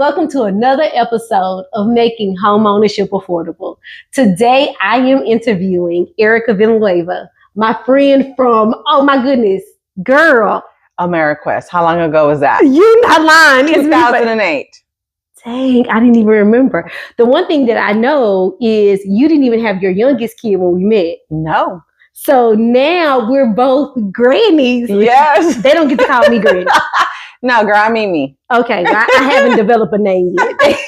Welcome to another episode of Making Homeownership Affordable. Today, I am interviewing Erika Villanueva, my friend from, oh my goodness, girl. AmeriQuest. How long ago was that? You're not lying. 2008. Dang, I didn't even remember. The one thing that I know is you didn't even have your youngest kid when we met. No. So now we're both grannies. Yes. They don't get to call me granny. No, girl, I mean me. Okay, well, I haven't developed a name yet.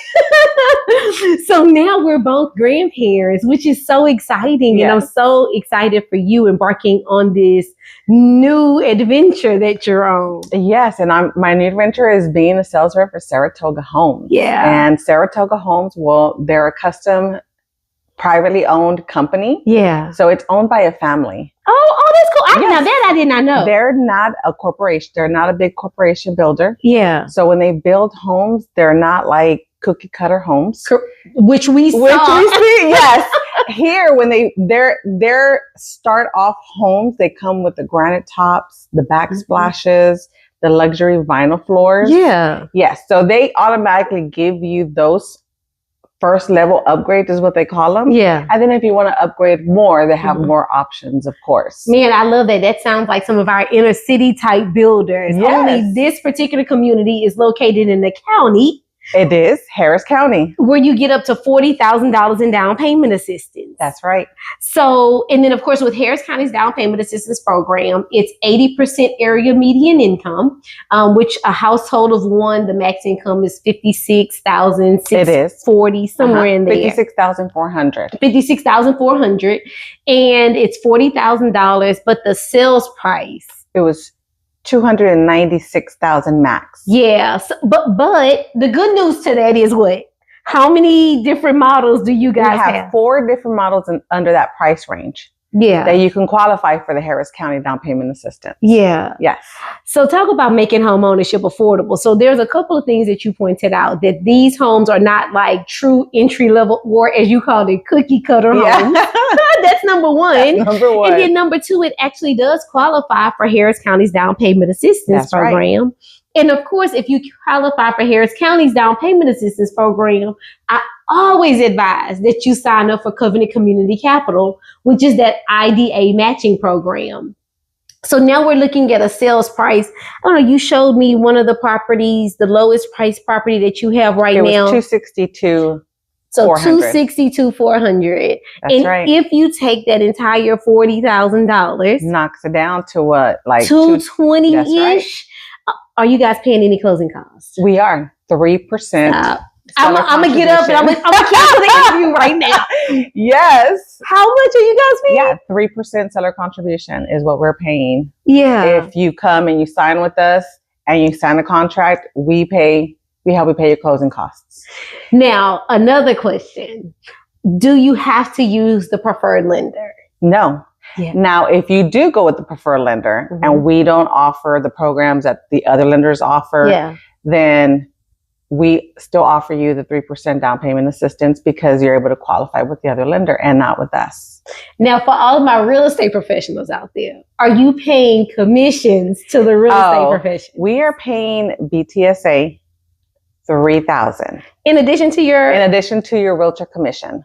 So now we're both grandparents, which is so exciting. Yes. And I'm so excited for you embarking on this new adventure that you're on. Yes, and my new adventure is being a sales rep for Saratoga Homes. Yeah. And Saratoga Homes, well, they're a custom privately owned company. Yeah. So it's owned by a family. Oh, that's cool. Yes. Now that I did not know. They're not a corporation. They're not a big corporation builder. Yeah. So when they build homes, they're not like cookie cutter homes. Which we saw. Yes. Here, when their start off homes, they come with the granite tops, the backsplashes, the luxury vinyl floors. Yeah. Yes. So they automatically give you those first level upgrades is what they call them. Yeah. And then if you want to upgrade more, they have more options, of course. Man, I love that. That sounds like some of our inner city type builders. Yes. Only this particular community is located in the county. It is Harris County. Where you get up to $40,000 in down payment assistance. That's right. So, and then of course with Harris County's down payment assistance program, it's 80% area median income, which a household of one, the max income is $56,640, somewhere in there. $56,400. $56,400, and it's $40,000, but the sales price, it was $296,000 max. Yeah, but the good news to that is what? How many different models do you guys have? We have 4 different models under that price range. Yeah. That you can qualify for the Harris County down payment assistance. Yeah. Yes. So talk about making home ownership affordable. So there's a couple of things that you pointed out, that these homes are not like true entry level, or as you called it, cookie cutter homes. That's number one. That's number one. And then number 2, it actually does qualify for Harris County's down payment assistance program. Right. And of course, if you qualify for Harris County's down payment assistance program, I always advise that you sign up for Covenant Community Capital, which is that IDA matching program. So now we're looking at a sales price. I don't know, you showed me one of the properties, the lowest price property that you have right now. It was $262,400. So $262,400. That's right. If you take that entire $40,000, knocks it down to what, like $220-ish. Right. Are you guys paying any closing costs? We are 3%. I'm gonna get up and I'm gonna cancel the interview right now. Yes. How much are you guys paying? Yeah, 3% seller contribution is what we're paying. Yeah. If you come and you sign with us and you sign a contract, we help you pay your closing costs. Now, another question. Do you have to use the preferred lender? No. Yeah. Now, if you do go with the preferred lender and we don't offer the programs that the other lenders offer, then we still offer you the 3% down payment assistance because you're able to qualify with the other lender and not with us. Now, for all of my real estate professionals out there, are you paying commissions to the real estate profession? We are paying BTSA $3,000. In addition to your realtor commission.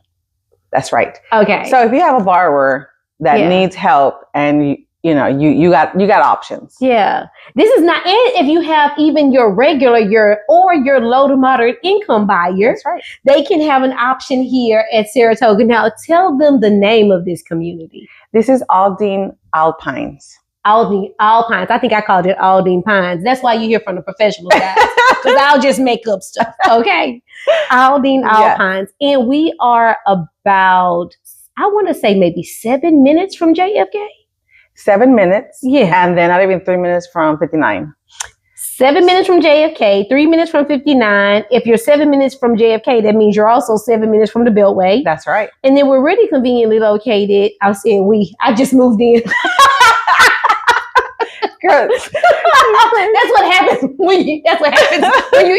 That's right. Okay. So if you have a borrower that needs help and you got options. Yeah. This is not, and if you have even your regular, your low to moderate income buyer, that's right, they can have an option here at Saratoga. Now tell them the name of this community. This is Aldine Alpines. Aldine Alpines. I think I called it Aldine Pines. That's why you hear from the professional guys. Because I'll just make up stuff. Okay. Aldine Alpines. And we are about, I want to say maybe 7 minutes from JFK. 7 minutes. Yeah. And then not even 3 minutes from 59. 7 minutes from JFK, 3 minutes from 59. If you're 7 minutes from JFK, that means you're also 7 minutes from the Beltway. That's right. And then we're really conveniently located. I was saying I just moved in. Good. That's what happens when you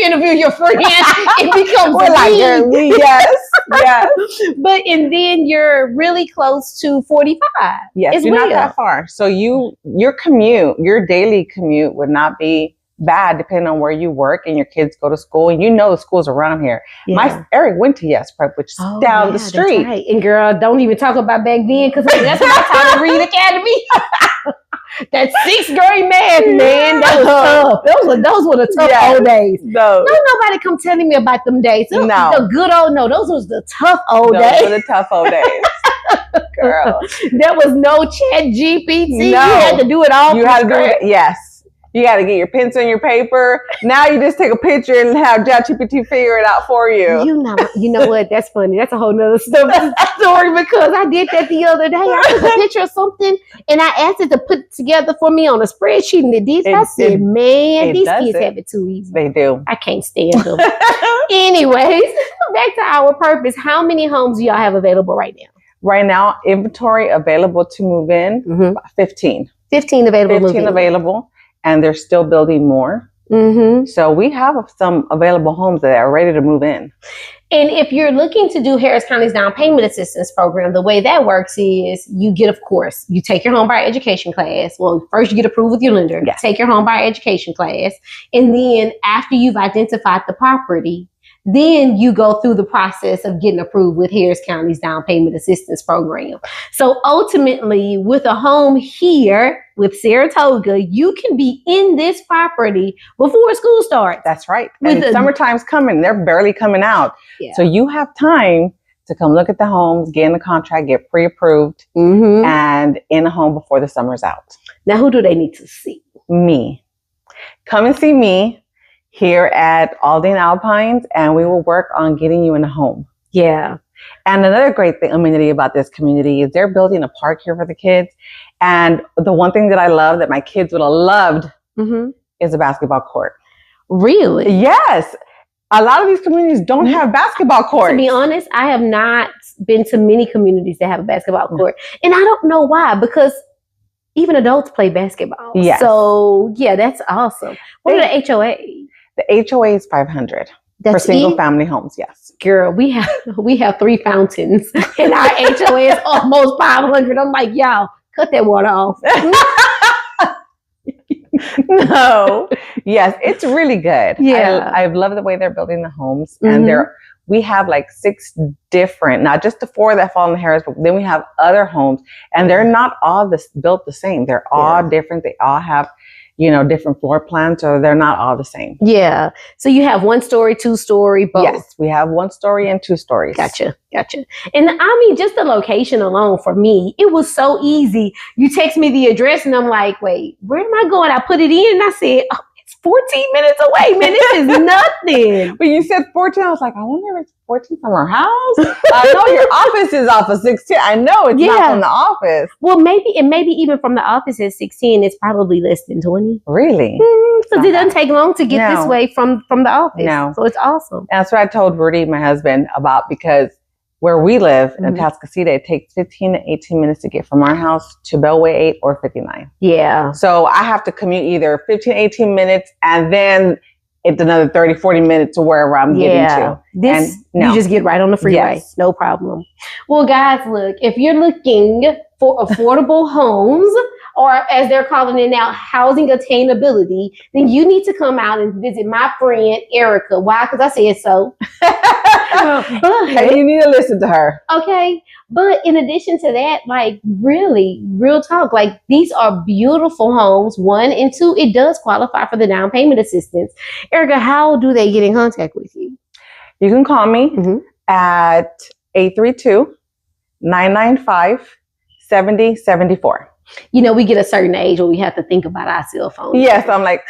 interview your friend. It becomes we. Yes. But and then you're really close to 45. Yes, you're not that far. So your daily commute would not be bad depending on where you work and your kids go to school. And you know the schools around here. Yeah. Eric went to Yes Prep, which is down the street. That's right. And girl, don't even talk about back then, because that's my time to Reed Academy. That 6th grade math, man, that was tough. Those were the tough old days. No, nobody come telling me about them days. Those the good old, those was the tough old days. Those were the tough old days. Girl. There was no chat GPT. No. You had to do it all. You had to do it. Yes. You got to get your pencil and your paper. Now you just take a picture and have ChatGPT figure it out for you. You know what? That's funny. That's a whole nother story, because I did that the other day. I took a picture of something and I asked it to put it together for me on a spreadsheet, and it did. I said, man, these kids have it too easy. They do. I can't stand them. Anyways, back to our purpose. How many homes do y'all have available right now? Right now, inventory available to move in, 15. 15 available. 15 available. And they're still building more. Mm-hmm. So we have some available homes that are ready to move in. And if you're looking to do Harris County's down payment assistance program, the way that works is you take your home buyer education class. Well, first you get approved with your lender. Yes. Take your home buyer education class. And then after you've identified the property, then you go through the process of getting approved with Harris County's down payment assistance program. So ultimately, with a home here with Saratoga, you can be in this property before school starts. That's right. And summertime's coming. They're barely coming out. Yeah. So you have time to come look at the homes, get in the contract, get pre-approved, and in a home before the summer's out. Now, who do they need to see? Me. Come and see me here at Aldine Alpines, and we will work on getting you in a home. Yeah. And another great amenity about this community is they're building a park here for the kids. And the one thing that I love that my kids would have loved is a basketball court. Really? Yes. A lot of these communities don't have basketball courts. To be honest, I have not been to many communities that have a basketball court. And I don't know why, because even adults play basketball. Yes. So, yeah, that's awesome. What are the HOA? The HOA is $500 for single family homes. Yes, girl, we have 3 fountains, and our HOA is almost $500. I'm like, y'all, cut that water off. No, yes, it's really good. Yeah, I love the way they're building the homes, and we have like 6 different, not just the 4 that fall in the Harris, but then we have other homes, and they're not all built the same. They're all different. They all have different floor plans, so they're not all the same. Yeah. So you have 1-story, 2-story, both. Yes, we have 1-story and 2 stories. Gotcha. And I mean, just the location alone for me, it was so easy. You text me the address and I'm like, wait, where am I going? I put it in and I said, oh, it's 14 minutes away, man. This is nothing. When you said 14, I was like, I wonder if it's 14 from our house. I know your office is off of 16. I know it's not from the office. Well, maybe even from the office at 16, it's probably less than 20. Really? Because it doesn't take long to get this way from the office. No. So it's awesome. And that's what I told Rudy, my husband, about, because where we live in Tascasita, it takes 15 to 18 minutes to get from our house to Bellway 8 or 59. Yeah. So I have to commute either 15, 18 minutes, and then it's another 30, 40 minutes to wherever I'm getting to. You just get right on the freeway. Yes. No problem. Well, guys, look, if you're looking for affordable homes, or as they're calling it now, housing attainability, then you need to come out and visit my friend, Erika. Why? Because I said so. Hey, you need to listen to her. Okay. But in addition to that, like, really, real talk, like, these are beautiful homes. 1 and 2, it does qualify for the down payment assistance. Erika, how do they get in contact with you? You can call me at 832-995-7074. We get a certain age where we have to think about our cell phone. Yes, I'm like,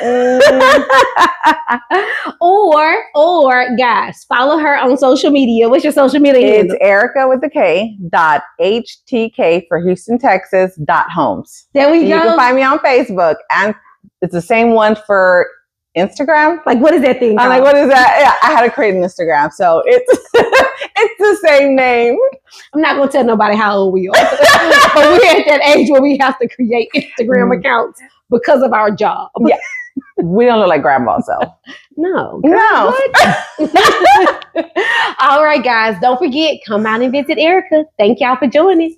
or guys, follow her on social media. What's your social media handle? It's Erika with the K .HTK for Houston, Texas .homes. There we go. You can find me on Facebook, and it's the same one for Instagram. Like, what is that thing? I'm like, what is that? Yeah, I had to create an Instagram, so it's it's the same name. I'm not gonna tell nobody how old we are, but we're at that age where we have to create Instagram accounts because of our job. Yeah, we don't look like grandma, so no. What? All right, guys, don't forget, come out and visit Erika. Thank y'all for joining.